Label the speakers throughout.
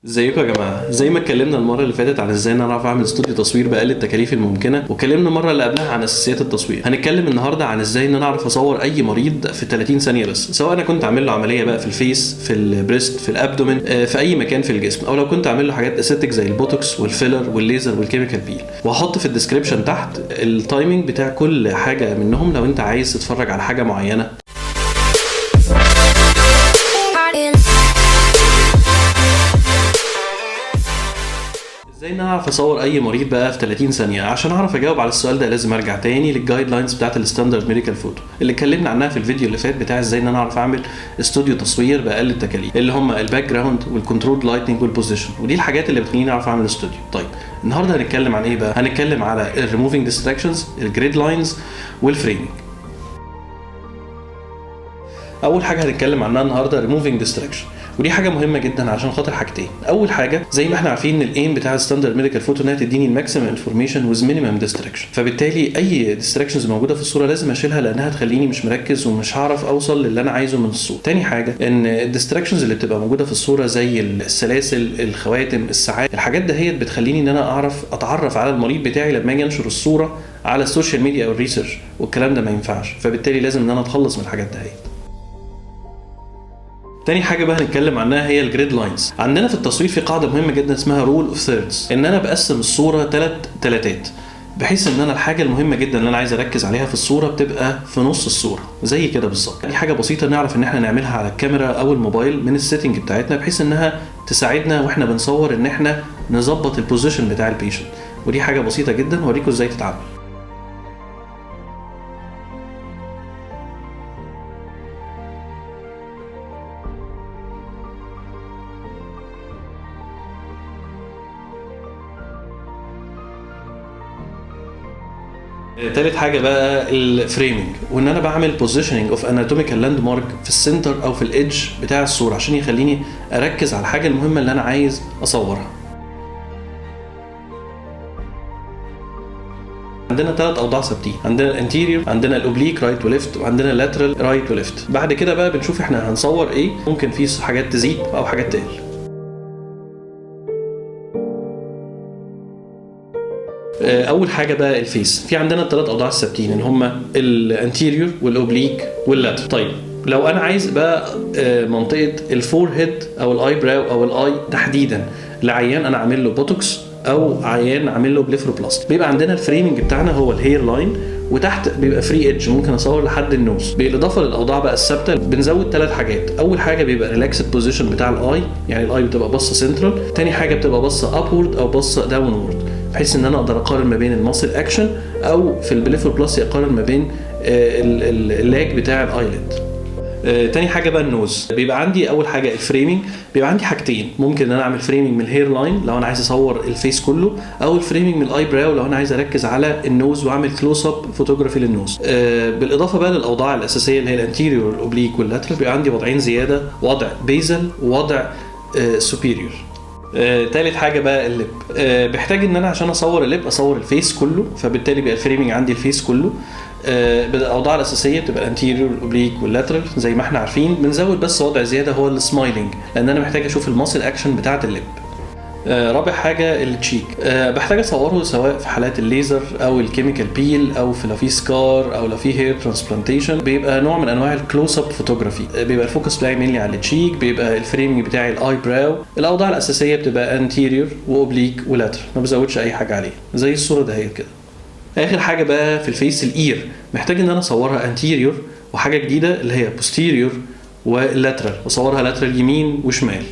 Speaker 1: ازيكم يا جماعه؟ زي ما اتكلمنا المره اللي فاتت عن ازاي انا اعرف اعمل استوديو تصوير باقل التكاليف الممكنه، واتكلمنا المره اللي قبلها عن اساسيات التصوير. هنتكلم النهارده عن ازاي ان انا اعرف اصور اي مريض في 30 ثانيه بس، سواء انا كنت عامل له عمليه بقى في الفيس، في البريست، في الابدومين، في اي مكان في الجسم، او لو كنت عامل له حاجات استيك زي البوتوكس والفيلر والليزر والكيميكال بيل. وهحط في الديسكربشن تحت التايمنج بتاع كل حاجه منهم لو انت عايز تتفرج على حاجه معينه. ازاي ان انا اعرف اصور اي مريض بقى في 30 ثانيه؟ عشان اعرف اجاوب على السؤال ده لازم ارجع تاني للجايد لاينز بتاعت الستاندرد ميديكال فوتو اللي اتكلمنا عنها في الفيديو اللي فات بتاع ازاي ان انا اعرف اعمل استوديو تصوير باقل التكاليف، اللي هم الباك جراوند والكنترول لايتنج والبوزيشن، ودي الحاجات اللي بتخليني اعرف اعمل استوديو. طيب النهارده هنتكلم عن ايه بقى؟ هنتكلم على الريموفينج ديستراكشنز، الجريد لاينز، والفريمنج. اول حاجه هنتكلم عنها النهارده ريموفينج ديستراكشن، ودي حاجه مهمه جدا عشان خاطر حاجتين. اول حاجه زي ما احنا عارفين ان الايم بتاع الستاندرد ميديكال فوتو انها تديني الماكسيمم انفورميشن ويز مينيمم ديستراكشن، فبالتالي اي ديستراكشنز موجوده في الصوره لازم اشيلها لانها تخليني مش مركز ومش هعرف اوصل للي انا عايزه من الصوره. تاني حاجه ان الديستراكشنز اللي بتبقى موجوده في الصوره زي السلاسل، الخواتم، الساعات، الحاجات دهيت بتخليني ان انا اعرف اتعرف على المريض بتاعي لما اجي انشر الصوره على السوشيال ميديا او الريسيرش، والكلام ده ما ينفعش، فبالتالي لازم ان انا اتخلص من الحاجات دهيت. تاني حاجه بقى هنتكلم عنها هي الجريد لاينز. عندنا في التصوير في قاعده مهمه جدا اسمها رول اوف ثيردز، ان انا بقسم الصوره 3 تلاتات، بحيث ان انا الحاجه المهمه جدا اللي انا عايز اركز عليها في الصوره بتبقى في نص الصوره زي كده بالظبط. دي حاجه بسيطه نعرف ان احنا نعملها على الكاميرا او الموبايل من السيتنج بتاعتنا، بحيث انها تساعدنا واحنا بنصور ان احنا نظبط البوزيشن بتاع البيشنت، ودي حاجه بسيطه جدا هوريكم ازاي تتعمل. تالت حاجه بقى الفريمنج، وان انا بعمل بوزيشننج اوف اناتوميكال لاند مارك في السنتر او في الايدج بتاع الصوره عشان يخليني اركز على الحاجه المهمه اللي انا عايز اصورها. عندنا 3 اوضاع ثابتين، عندنا الانتيريور، عندنا الاوبليك رايت وليفت، وعندنا اللاترال رايت وليفت. بعد كده بقى بنشوف احنا هنصور ايه، ممكن في حاجات تزيد او حاجات تقل. اول حاجه بقى الفيس، في عندنا ال3 اوضاع الثابتين اللي هم الانتيريور والاوبليك واللاترال. طيب لو انا عايز بقى منطقه الفور هيد او الاي براو او الاي تحديدا لعيان انا عامل له بوتوكس او عيان عامل له بليفروبلاست، بيبقى عندنا الفريمنج بتاعنا هو الهير لاين، وتحت بيبقى فري ايدج ممكن اصور لحد النوز. بالاضافه للاوضاع بقى الثابته بنزود 3 حاجات. اول حاجه بيبقى ريلاكسد بوزيشن بتاع الاي، يعني الاي بتبقى باصه سنترال. تاني حاجه بتبقى باصه ابورد او باصه داونورد، بحيث ان انا اقدر اقارن ما بين الماسل اكشن، او في البليفروبلاستي اقارن ما بين اللاج بتاع الايلid. تاني حاجه بقى النوز، بيبقى عندي اول حاجه الفريمنج، بيبقى عندي حاجتين، ممكن ان انا اعمل فريمنج من الهير لاين لو انا عايز اصور الفيس كله، او الفريمنج من الاي براو لو انا عايز اركز على النوز واعمل كلوز اب فوتوغرافي للنوز. بالاضافه بقى للاوضاع الاساسيه اللي هي الانتيريور والاوبليك واللاترال، بيبقى عندي وضعين زياده، وضع بيزل ووضع سوبيريور. تالت حاجه بقى اللب، بحتاج ان انا عشان اصور اللب اصور الفيس كله، فبالتالي بقى الفريمنج عندي الفيس كله. الاوضاع الاساسيه بتبقى الانتيريور والاوبليك واللاترال زي ما احنا عارفين. بنزود بس وضع زياده هو السمايلنج، لان انا محتاج اشوف الماسل اكشن بتاعه اللب. رابع حاجه التشيك، بحتاج اصوره سواء في حالات الليزر او الكيميكال بيل، او لو في سكار، او لو في هير ترانسبلانتيشن، بيبقى نوع من انواع الكلوز اب فوتوغرافي. بيبقى الفوكس بتاعي مينلي على التشيك، بيبقى الفريمنج بتاعي الاي براو. الاوضاع الاساسيه بتبقى انتيريور واوبليك ولاترال، ما بزودش اي حاجه عليه زي الصوره دهيت كده. اخر حاجه بقى في الفيس الاير، محتاج ان انا اصورها انتيريور، وحاجه جديده اللي هي بوستيريور واللاترال، اصورها لاترال يمين وشمال.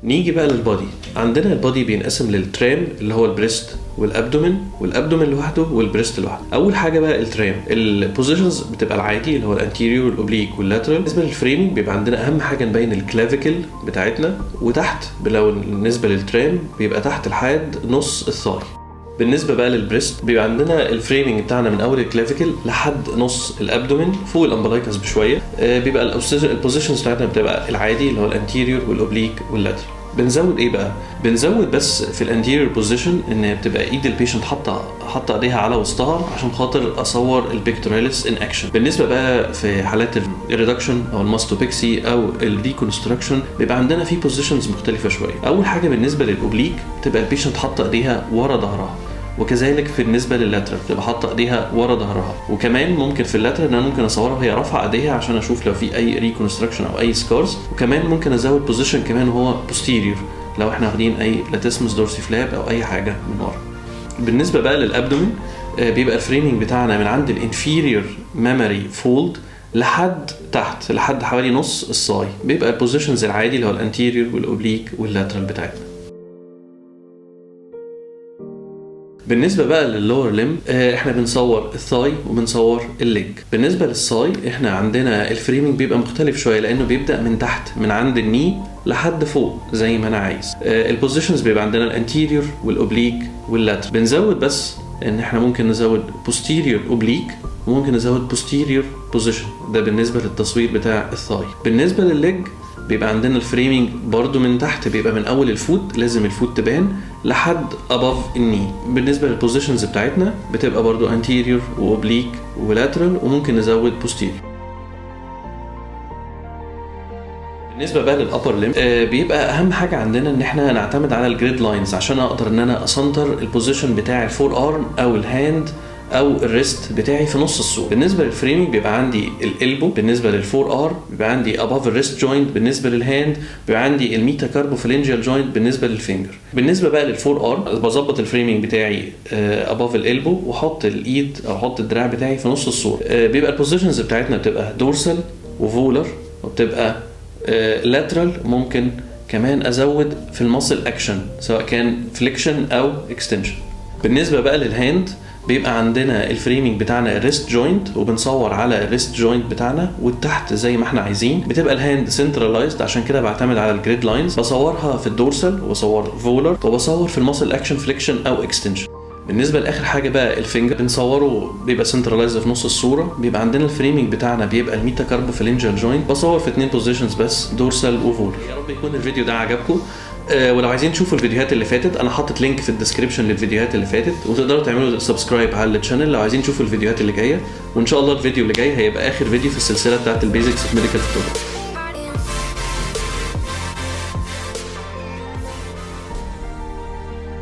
Speaker 1: نيجي بقى للبادي. عندنا البادي بينقسم للترام اللي هو البريست والابدومين، والابدومين لوحده والبريست لوحده. اول حاجه بقى الترام، البوزيشنز بتبقى العادي اللي هو الانتيريور والاوبليك واللاترال. بالنسبه للفريمنج بيبقى عندنا اهم حاجه نبين الكلافيكل بتاعتنا، وتحت لو بالنسبه للترام بيبقى تحت لحد نص الثاي. بالنسبه بقى للبريست بيبقى عندنا الفريمنج بتاعنا من اول الكلافيكل لحد نص الابدومين فوق الامبلايكس بشويه. بيبقى البوزيشنز بتاعتنا بتبقى العادي اللي هو الانتيريور والاوبليك واللاترال. بنزود ايه بقى؟ بنزود بس في الانتيريور بوزيشن ان بتبقى ايد البيشنت حاطه ايديها على وسطها عشان خاطر اصور البيكتوراليس ان اكشن. بالنسبه بقى في حالات الريدكشن او الماستوبكسي او الريكونستراكشن بيبقى عندنا في بوزيشنز مختلفه شويه. اول حاجه بالنسبه للاوبليك بتبقى البيشنت حاطه ايديها ورا ظهرها، وكذلك بالنسبه لللاترال بتبقى حاطه ايديها ورا ظهرها. وكمان ممكن في اللاترال ان انا ممكن اصورها وهي رافعه ايديها عشان اشوف لو في اي ريكونستراكشن او اي سكارز. وكمان ممكن ازود بوزيشن كمان وهو بوستيريور لو احنا واخدين اي لاتيسمس دورسيفلاب او اي حاجه من ورا. بالنسبه بقى للابدومين بيبقى الفريمنج بتاعنا من عند الانفيريور ميموري فولد لحد تحت لحد حوالي نص الصاي. بيبقى البوزيشنز العادي اللي هو الانتيريور والاوبليك واللاترال بتاعتنا. بالنسبه بقى لللور ليم احنا بنصور الثاي وبنصور الليج. بالنسبه للصاي احنا عندنا الفريمنج بيبقى مختلف شويه لانه بيبدا من تحت من عند الني لحد فوق زي ما انا عايز. البوزيشنز بيبقى عندنا الانتيريور والاوبليك واللاتر. بنزود بس ان احنا ممكن نزود posterior oblique وممكن نزود posterior position. ده بالنسبه للتصوير بتاع الثاي. بالنسبه للليج بيبقى عندنا الفريمنج برضو من تحت، بيبقى من اول الفوت لازم الفوت تبان لحد above الني. بالنسبه للبوزيشنز بتاعتنا بتبقى برضو anterior واوبليك ولاترال وممكن نزود posterior. بالنسبه بقى للابر ليم بيبقى اهم حاجه عندنا ان احنا نعتمد على الجريد لاينز عشان اقدر ان انا اسنتر البوزيشن بتاع الفور ارم او الهاند او الريست بتاعي في نص الصوره. بالنسبه للفريمنج بيبقى عندي الالبو، بالنسبه للفور ارم بيبقى عندي اباف الريست جوينت، بالنسبه للهاند بيبقى عندي الميتاكاربوفالنجيال جوينت بالنسبه للفينجر. بالنسبه بقى للفور ارم بظبط الفريمنج بتاعي اباف الالبو واحط الايد او احط الدراع بتاعي في نص الصوره. بيبقى البوزيشنز بتاعتنا بتبقى دورسال وفولر وبتبقى لاترال. ممكن كمان ازود في الماسل اكشن سواء كان فليكشن او اكستنشن. بالنسبه بقى للهاند بيبقى عندنا الفريمنج بتاعنا الريست جوينت وبنصور على الريست جوينت بتاعنا والتحت زي ما احنا عايزين. بتبقى الهاند سنترلايزد عشان كده بعتمد على الجريد لاينز. بصورها في الدورسال وبصور فولر وبصور في الماسل اكشن فليكشن او اكستنشن. بالنسبه لاخر حاجه بقى الفينجر بنصوره بيبقى سنترلايزد في نص الصوره. بيبقى عندنا الفريمنج بتاعنا بيبقى الميتاكاربوفالنجيال جوينت. بصور في 2 بوزيشنز بس دورسال وفولر. يا رب يكون الفيديو ده عجبكم. ولو عايزين تشوفوا الفيديوهات اللي فاتت انا حاطط لينك في الديسكريبشن للفيديوهات اللي فاتت وتقدروا تعملوا سبسكرايب على الشانل لو عايزين تشوفوا الفيديوهات اللي جايه. وان شاء الله الفيديو اللي جاي هيبقى اخر فيديو في السلسله بتاعت البيزكس اوف ميديكال فوتوغرافي.